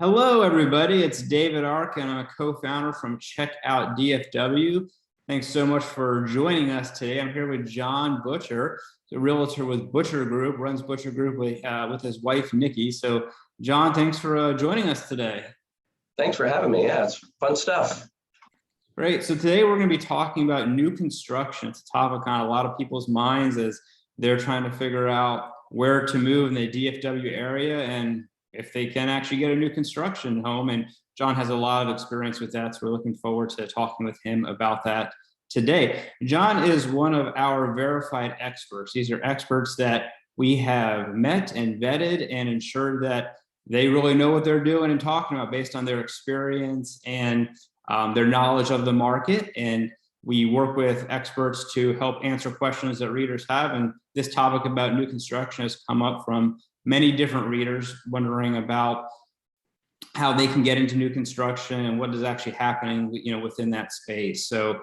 Hello, everybody. It's David Ark, and I'm a co-founder from Check Out DFW. Thanks so much for joining us today. I'm here with John Butcher, the realtor with Butcher Group, runs Butcher Group with his wife, Nikki. So, John, thanks for joining us today. Thanks for having me. Yeah, it's fun stuff. Great. So today we're going to be talking about new construction. It's a topic on a lot of people's minds as they're trying to figure out where to move in the DFW area and if they can actually get a new construction home. And John has a lot of experience with that, so we're looking forward to talking with him about that today. John is one of our verified experts. These are experts that we have met and vetted and ensured that they really know what they're doing and talking about based on their experience and their knowledge of the market. And we work with experts to help answer questions that readers have. And this topic about new construction has come up from many different readers wondering about how they can get into new construction and what is actually happening, within that space. So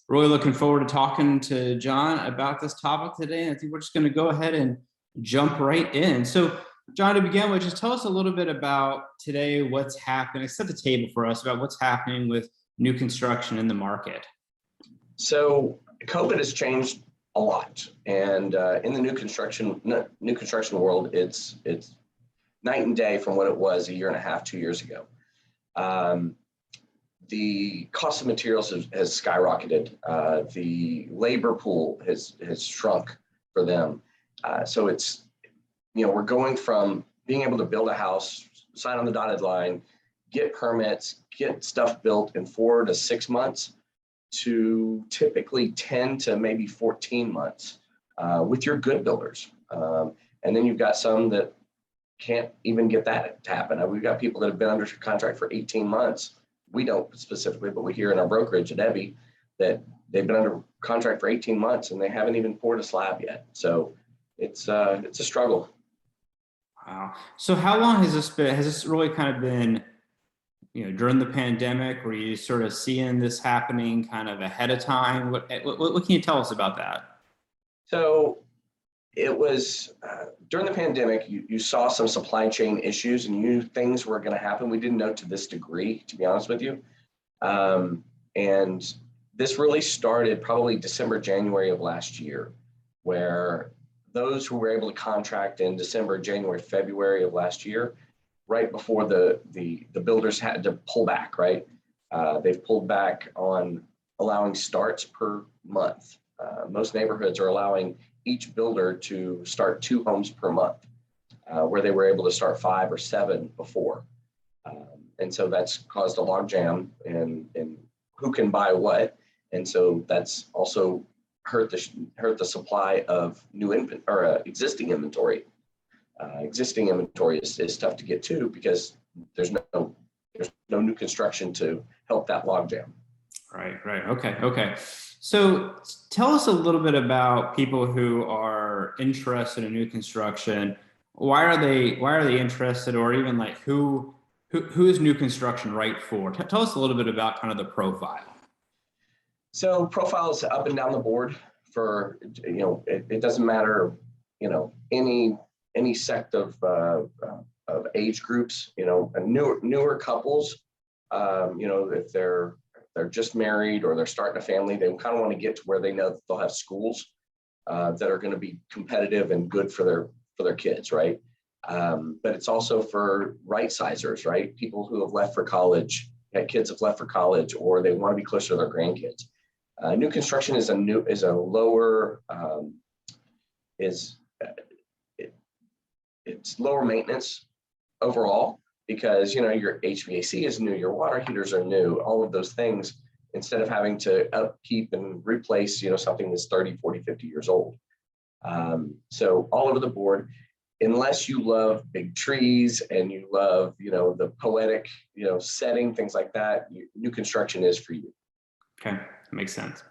really looking forward to talking to John about this topic today. And I think we're just going to go ahead and jump right in. So John, to begin with, just tell us a little bit about today, what's happening, set the table for us about what's happening with new construction in the market. So COVID has changed a lot, and in the new construction world, it's night and day from what it was a year and a half, 2 years ago. The cost of materials has skyrocketed. The labor pool has shrunk for them. So it's, we're going from being able to build a house, sign on the dotted line, get permits, get stuff built in 4 to 6 months to typically 10 to maybe 14 months with your good builders. And then you've got some that can't even get that to happen. We've got people that have been under contract for 18 months. We don't specifically, but we hear in our brokerage at Evie that they've been under contract for 18 months and they haven't even poured a slab yet. So it's a struggle. Wow. So how long has this been? Has this really kind of been, during the pandemic, were you sort of seeing this happening kind of ahead of time? What can you tell us about that? So it was during the pandemic, you saw some supply chain issues and you knew things were going to happen. We didn't know to this degree, to be honest with you. And this really started probably December, January of last year, where those who were able to contract in December, January, February of last year, right before the builders had to pull back, right? They've pulled back on allowing starts per month. Most neighborhoods are allowing each builder to start 2 homes per month, where they were able to start 5 or 7 before. And so that's caused a logjam in who can buy what. And so that's also hurt the supply of existing inventory. Existing inventory is tough to get to because there's no new construction to help that logjam. Right. Okay. So tell us a little bit about people who are interested in new construction. Why are they interested, or even like who is new construction right for? Tell us a little bit about kind of the profile. So profile is up and down the board for, it doesn't matter, any sect of age groups, newer couples, if they're just married or they're starting a family, they kind of want to get to where they know that they'll have schools that are going to be competitive and good for their kids, right? But it's also for right sizers, right? People who have left for college, kids have left for college, or they want to be closer to their grandkids. New construction is it's lower maintenance overall because, your HVAC is new, your water heaters are new, all of those things, instead of having to upkeep and replace, something that's 30, 40, 50 years old. So all over the board, unless you love big trees and you love, the poetic, setting, things like that, new construction is for you. Okay, that makes sense.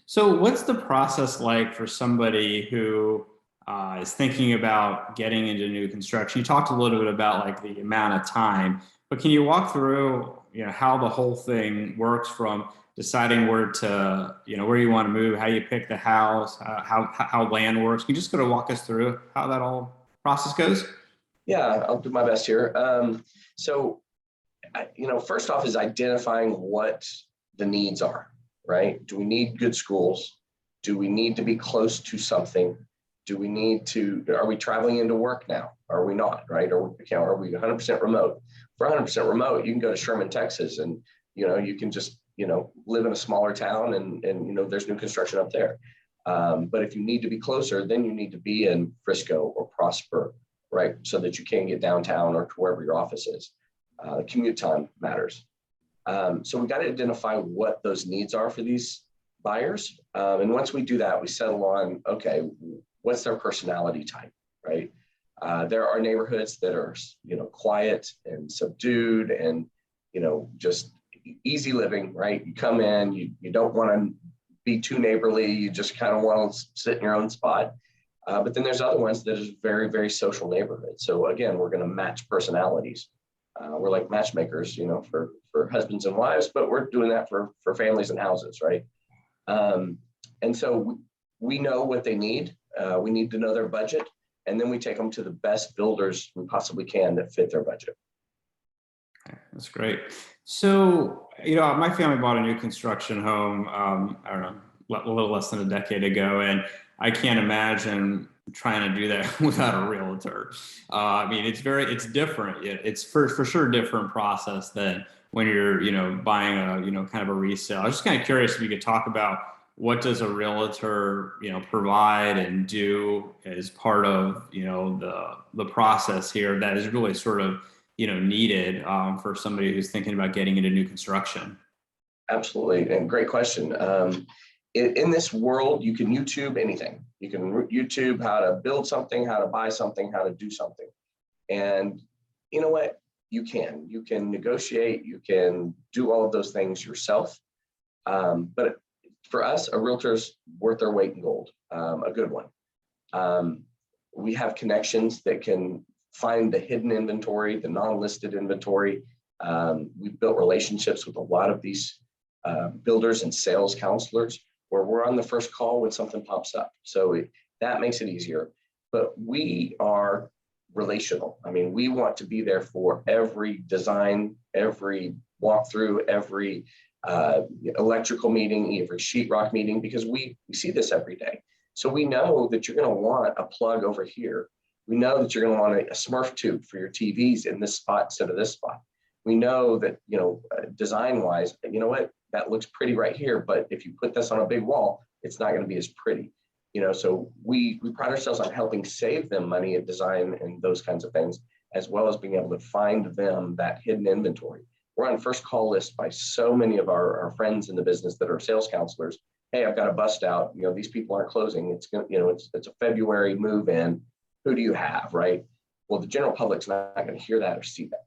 So what's the process like for somebody who is thinking about getting into new construction? You talked a little bit about like the amount of time, but can you walk through, how the whole thing works from deciding where you want to move, how you pick the house, how land works? Can you just walk us through how that all process goes? Yeah, I'll do my best here. First off is identifying what the needs are, right? Do we need good schools? Do we need to be close to something? Are we traveling into work now? Are we not, right? Or are we 100% remote? For 100% remote, you can go to Sherman, Texas, and, you can just, live in a smaller town and there's new construction up there. But if you need to be closer, then you need to be in Frisco or Prosper, right? So that you can get downtown or to wherever your office is. Commute time matters. So we got to identify what those needs are for these buyers. And once we do that, we settle on, okay, what's their personality type, right? There are neighborhoods that are, quiet and subdued and, just easy living, right? You come in, you don't want to be too neighborly. You just kind of want to sit in your own spot. But then there's other ones that is very, very social neighborhood. So again, we're going to match personalities. We're like matchmakers, for husbands and wives, but we're doing that for families and houses, right? And so we know what they need. We need to know their budget, and then we take them to the best builders we possibly can that fit their budget. Okay, that's great. So, my family bought a new construction home, I don't know, a little less than a decade ago, and I can't imagine trying to do that without a realtor. It's different. It's for sure different process than when you're, buying a, kind of a resale. I was just kind of curious if you could talk about what does a realtor, provide and do as part of, the process here that is really sort of, needed for somebody who's thinking about getting into new construction. Absolutely, and great question. In this world, you can YouTube anything. You can YouTube how to build something, how to buy something, how to do something. And you know what? You can negotiate, you can do all of those things yourself. But for us, a realtor's worth their weight in gold, a good one. We have connections that can find the hidden inventory, the non-listed inventory. We've built relationships with a lot of these builders and sales counselors where we're on the first call when something pops up. So that makes it easier. But we are relational. We want to be there for every design, every walkthrough, every electrical meeting, every sheetrock meeting, because we see this every day. So we know that you're going to want a plug over here. We know that you're going to want a Smurf tube for your TVs in this spot instead of this spot. We know that, design-wise, that looks pretty right here, but if you put this on a big wall, it's not going to be as pretty. So we pride ourselves on helping save them money at design and those kinds of things, as well as being able to find them that hidden inventory. We're on first call list by so many of our friends in the business that are sales counselors. Hey, I've got a bust out. These people aren't closing. It's a February move in. Who do you have, right? Well, the general public's not going to hear that or see that.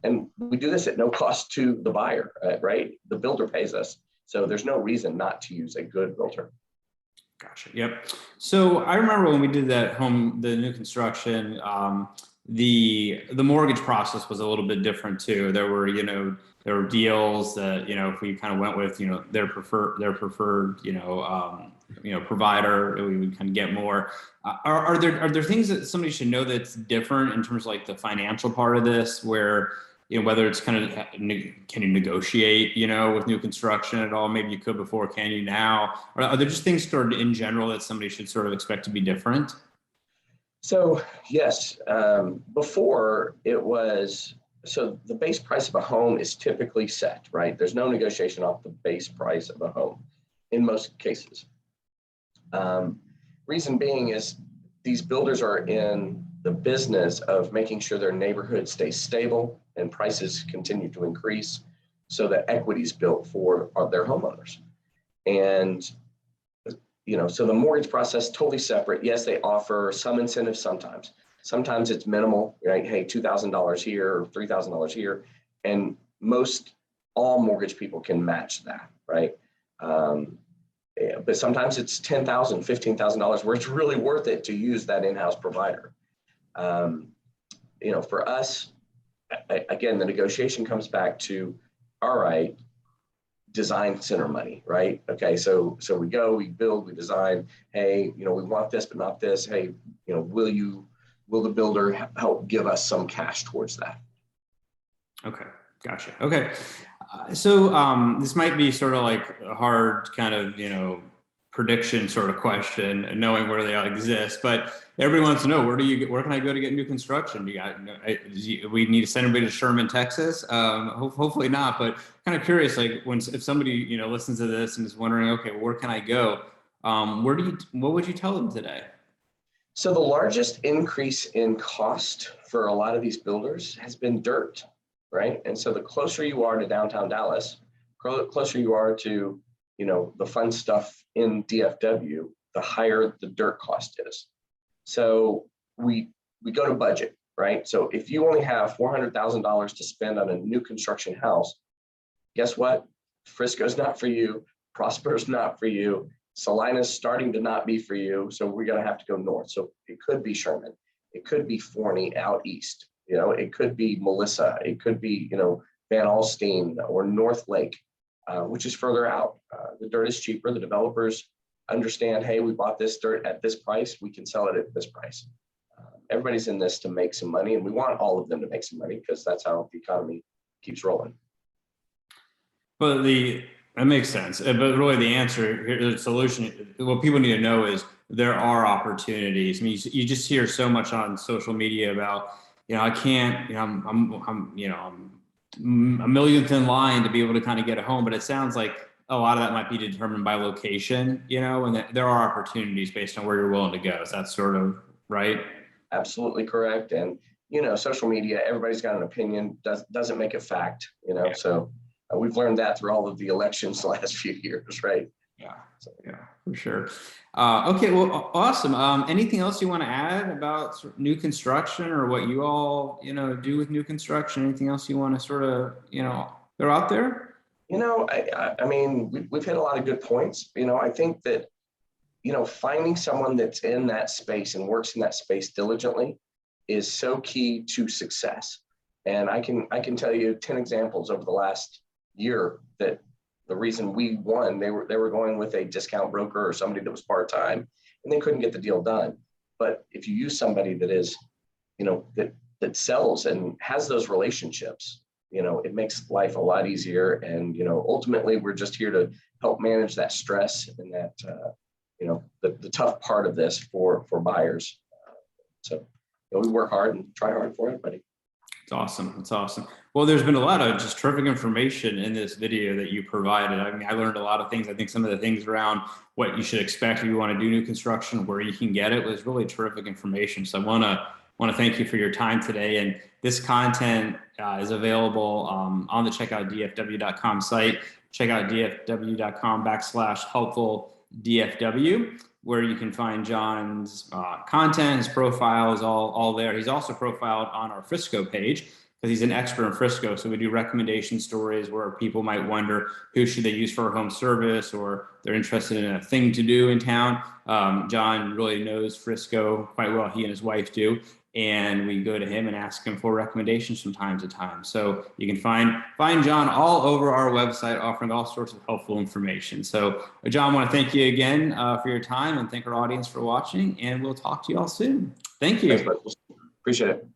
And we do this at no cost to the buyer, right? The builder pays us. So there's no reason not to use a good realtor. Gotcha. Yep. So I remember when we did that home, the new construction, the mortgage process was a little bit different too. There were deals that, if we kind of went with, their preferred, provider, we would kind of get more. Are there things that somebody should know that's different in terms of like the financial part of this, where, whether it's kind of, can you negotiate, with new construction at all? Maybe you could before, can you now? Or are there just things sort of in general that somebody should sort of expect to be different? So yes, before it was, so the base price of a home is typically set, right? There's no negotiation off the base price of a home in most cases. Reason being is these builders are in the business of making sure their neighborhood stays stable and prices continue to increase so that equity is built for their homeowners. And so the mortgage process totally separate. Yes, they offer some incentives sometimes. Sometimes it's minimal, right? Hey, $2,000 here or $3,000 here. And all mortgage people can match that, right? But sometimes it's $10,000, $15,000 where it's really worth it to use that in-house provider. For us, again, the negotiation comes back to, all right, design center money, right? Okay, so we build, we design. Hey, we want this, but not this. Hey, will you will the builder help give us some cash towards that? Okay, gotcha. Okay, so this might be sort of like a hard kind of, prediction sort of question, knowing where they all exist, but everyone wants to know, where can I go to get new construction? We need to send everybody to Sherman, Texas. Hopefully not, but kind of curious, like if somebody, listens to this and is wondering, okay, well, where can I go? What would you tell them today? So the largest increase in cost for a lot of these builders has been dirt, right? And so the closer you are to downtown Dallas, closer you are to, the fun stuff in DFW, the higher the dirt cost is. So we go to budget, right? So if you only have $400,000 to spend on a new construction house, guess what? Frisco's not for you. Prosper's not for you. Salina's starting to not be for you. So we're going to have to go north. So it could be Sherman. It could be Forney out east. It could be Melissa. It could be, Van Alstyne or North Lake, which is further out. The dirt is cheaper. The developers understand, hey, we bought this dirt at this price. We can sell it at this price. Everybody's in this to make some money, and we want all of them to make some money because that's how the economy keeps rolling. But that makes sense. But really the answer here, the solution, what people need to know is there are opportunities. I mean, you just hear so much on social media about, I can't, I'm a millionth in line to be able to kind of get a home, but it sounds like a lot of that might be determined by location, and that there are opportunities based on where you're willing to go. Is that sort of right? Absolutely correct. And, social media, everybody's got an opinion, doesn't make it fact, Yeah. So we've learned that through all of the elections the last few years, right? Yeah, yeah, for sure. Okay, well, awesome. Anything else you want to add about sort of new construction or what you all, do with new construction? Anything else you want to sort of, throw out there? I mean, we've hit a lot of good points. I think that, finding someone that's in that space and works in that space diligently is so key to success. And I can tell you 10 examples over the last year that the reason we won, they were going with a discount broker or somebody that was part-time and they couldn't get the deal done. But if you use somebody that is, that sells and has those relationships, it makes life a lot easier. And, ultimately we're just here to help manage that stress and that, the tough part of this for buyers. So we work hard and try hard for everybody. It's awesome. It's awesome. Well, there's been a lot of just terrific information in this video that you provided. I mean, I learned a lot of things. I think some of the things around what you should expect if you want to do new construction, where you can get it, was really terrific information. So I want to thank you for your time today. And this content is available on the checkoutdfw.com site. Check out dfw.com/helpful DFW, where you can find John's content. His profile is all there. He's also profiled on our Frisco page because he's an expert in Frisco. So we do recommendation stories where people might wonder who should they use for home service, or they're interested in a thing to do in town. John really knows Frisco quite well. He and his wife do. And we go to him and ask him for recommendations from time to time. So you can find John all over our website, offering all sorts of helpful information. So John, I want to thank you again for your time, and thank our audience for watching, and we'll talk to you all soon. Thank you. Thanks, appreciate it.